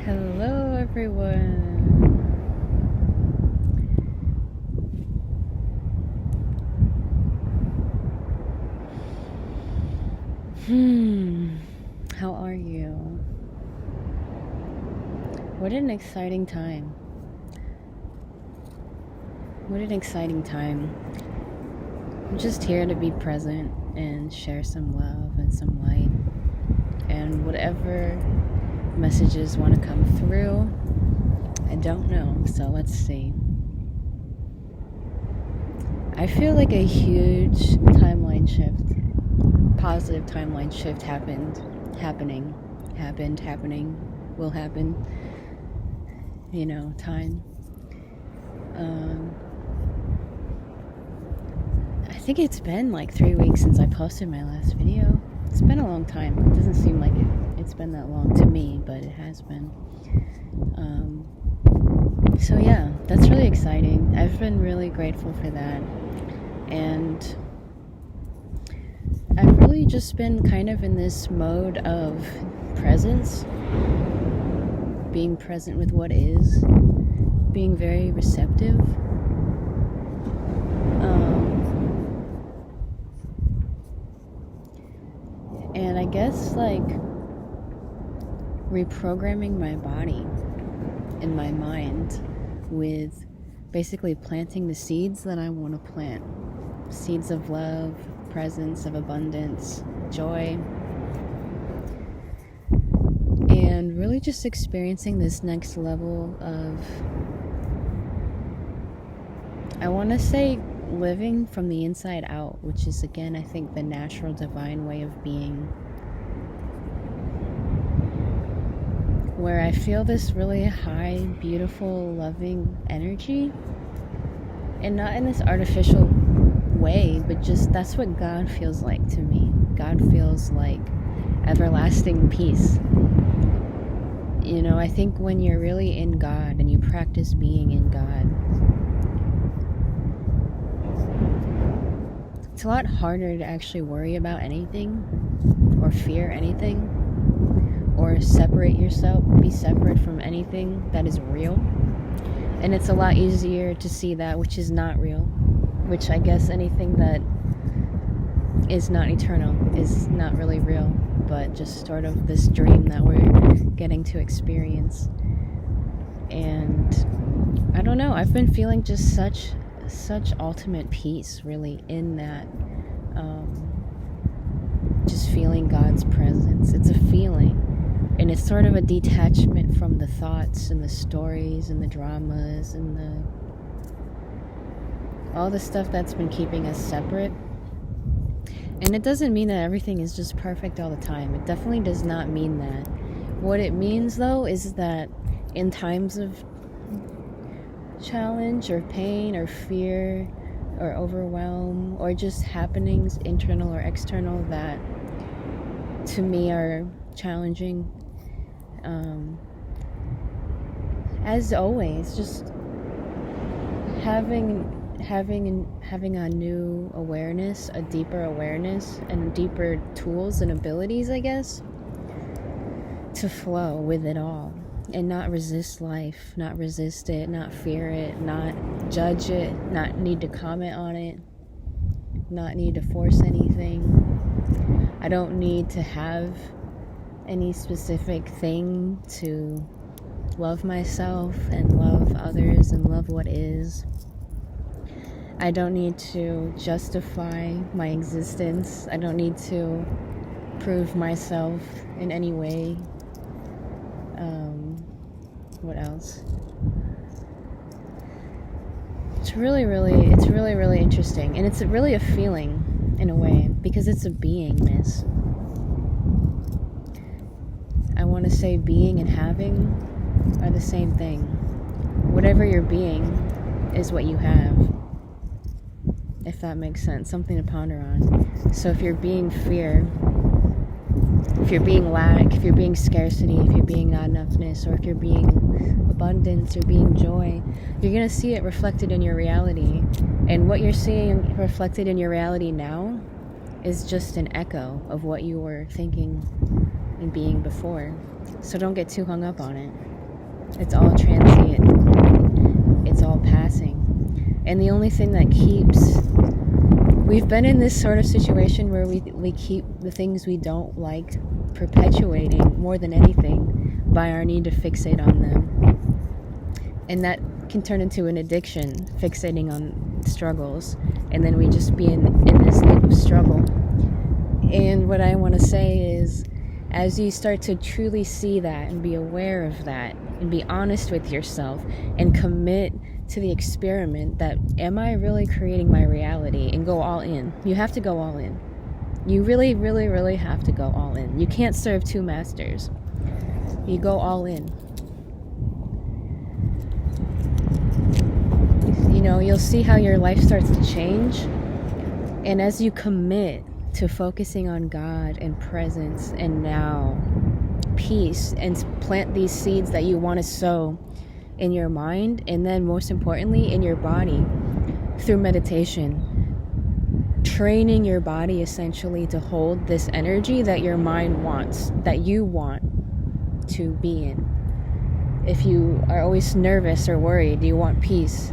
Hello, everyone. How are you? What an exciting time. What an exciting time. I'm just here to be present and share some love and some light. And whatever messages want to come through, I don't know, so let's see. I feel like a huge timeline shift, positive timeline shift happened, will happen, time. I think it's been like 3 weeks since I posted my last video. It's been a long time. It doesn't seem like it's been that long to me, but it has been. So yeah, that's really exciting. I've been really grateful for that. And I've really just been kind of in this mode of presence, being present with what is, being very receptive. And I guess like reprogramming my body and my mind with basically planting the seeds that I want to plant. Seeds of love, presence, of abundance, joy. And really just experiencing this next level of, I want to say, living from the inside out, which is, again, I think the natural divine way of being, where I feel this really high, beautiful, loving energy, and not in this artificial way, but just that's what God feels like to me. God feels like everlasting peace. I think when you're really in God and you practice being in God, it's a lot harder to actually worry about anything or fear anything or separate yourself, be separate from anything that is real. And it's a lot easier to see that which is not real, which I guess anything that is not eternal is not really real, but just sort of this dream that we're getting to experience. And I don't know, I've been feeling just such ultimate peace really in that, just feeling God's presence. It's a feeling, and it's sort of a detachment from the thoughts and the stories and the dramas and all the stuff that's been keeping us separate. And it doesn't mean that everything is just perfect all the time. It definitely does not mean that. What it means, though, is that in times of challenge or pain or fear or overwhelm or just happenings, internal or external, that to me are challenging, as always, just having a new awareness, a deeper awareness, and deeper tools and abilities, I guess, to flow with it all and not resist life, not resist it, not fear it, not judge it, not need to comment on it, not need to force anything. I don't need to have any specific thing to love myself and love others and love what is. I don't need to justify my existence. I don't need to prove myself in any way. What else? It's really interesting. And it's really a feeling in a way, because it's a beingness. I want to say being and having are the same thing. Whatever you're being is what you have. If that makes sense, something to ponder on. So if you're being fear, if you're being lack, if you're being scarcity, if you're being not enoughness, or if you're being abundance or being joy, you're going to see it reflected in your reality. And what you're seeing reflected in your reality now is just an echo of what you were thinking and being before. So don't get too hung up on it. It's all transient. It's all passing. And the only thing that keeps... We've been in this sort of situation where we keep the things we don't like perpetuating more than anything by our need to fixate on them. And that can turn into an addiction, fixating on struggles. And then we just be in this loop of struggle. And what I want to say is, as you start to truly see that and be aware of that and be honest with yourself and commit to the experiment that, am I really creating my reality, and go all in. You have to go all in. You really, really, really have to go all in. You can't serve two masters. You go all in. You know, you'll see how your life starts to change. And as you commit to focusing on God and presence and now, peace, and plant these seeds that you want to sow in your mind, and then most importantly in your body through meditation, training your body essentially to hold this energy that your mind wants, that you want to be in. If you are always nervous or worried, you want peace,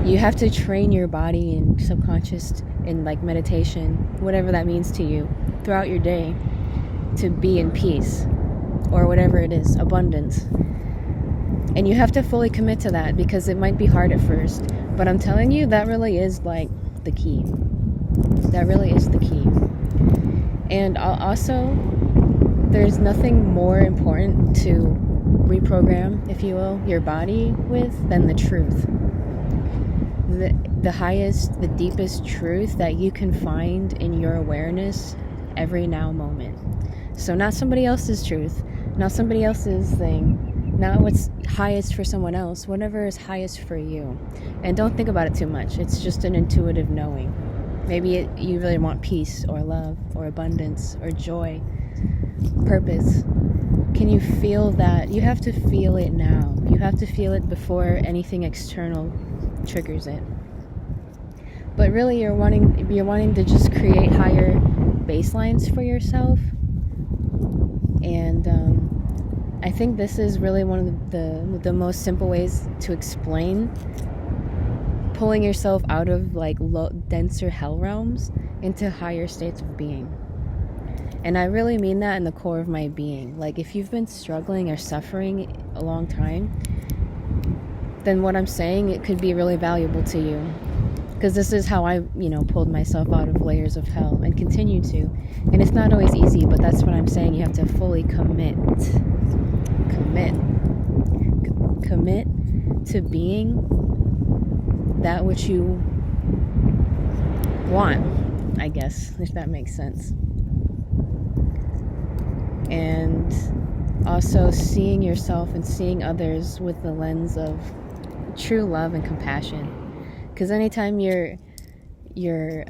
you have to train your body in subconscious, in like meditation, whatever that means to you, throughout your day, to be in peace, or whatever it is, abundance. And you have to fully commit to that, because it might be hard at first, but I'm telling you, that really is like the key. That really is the key. And also, there's nothing more important to reprogram, if you will, your body with than the truth. The highest, the deepest truth that you can find in your awareness every now moment. So not somebody else's truth, not somebody else's thing, not what's highest for someone else, whatever is highest for you. And don't think about it too much. It's just an intuitive knowing. Maybe you really want peace or love or abundance or joy, purpose. Can you feel that? You have to feel it now. You have to feel it before anything external triggers it. But really, you're wanting to just create higher baselines for yourself. And I think this is really one of the most simple ways to explain pulling yourself out of like denser hell realms into higher states of being. And I really mean that in the core of my being. Like, if you've been struggling or suffering a long time, then what I'm saying, it could be really valuable to you. Because this is how I, pulled myself out of layers of hell and continue to. And it's not always easy, but that's what I'm saying. You have to fully commit to being that which you want, I guess, if that makes sense. And also seeing yourself and seeing others with the lens of true love and compassion. Because anytime you're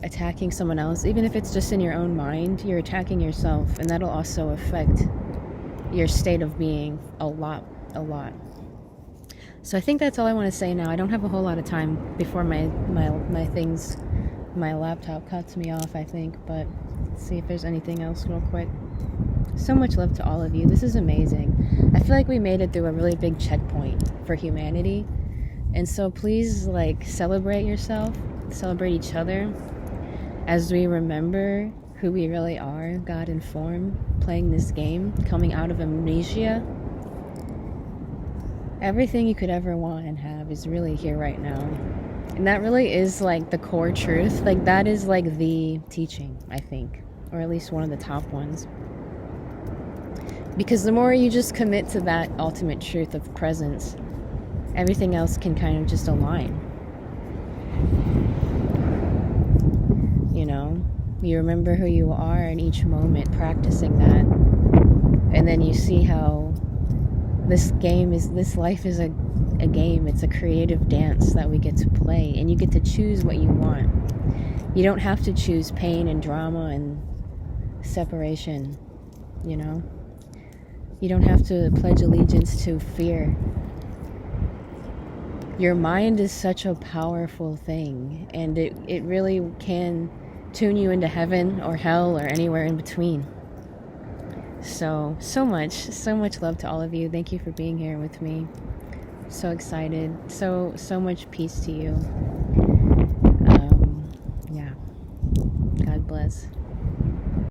attacking someone else, even if it's just in your own mind, you're attacking yourself, and that'll also affect your state of being a lot. So I think that's all I want to say now. I don't have a whole lot of time before my laptop cuts me off, I think, but let's see if there's anything else real quick. So much love to all of you. This is amazing. I feel like we made it through a really big checkpoint for humanity. And so please, celebrate yourself, celebrate each other as we remember who we really are, God in form, playing this game, coming out of amnesia. Everything you could ever want and have is really here right now. And that really is the core truth. That is the teaching, I think, or at least one of the top ones. Because the more you just commit to that ultimate truth of presence, everything else can kind of just align. You remember who you are in each moment, practicing that. And then you see how this life is a game. It's a creative dance that we get to play. And you get to choose what you want. You don't have to choose pain and drama and separation, You don't have to pledge allegiance to fear. Your mind is such a powerful thing, and it really can tune you into heaven or hell or anywhere in between. So much love to all of you. Thank you for being here with me. So excited. So much peace to you. Yeah. God bless.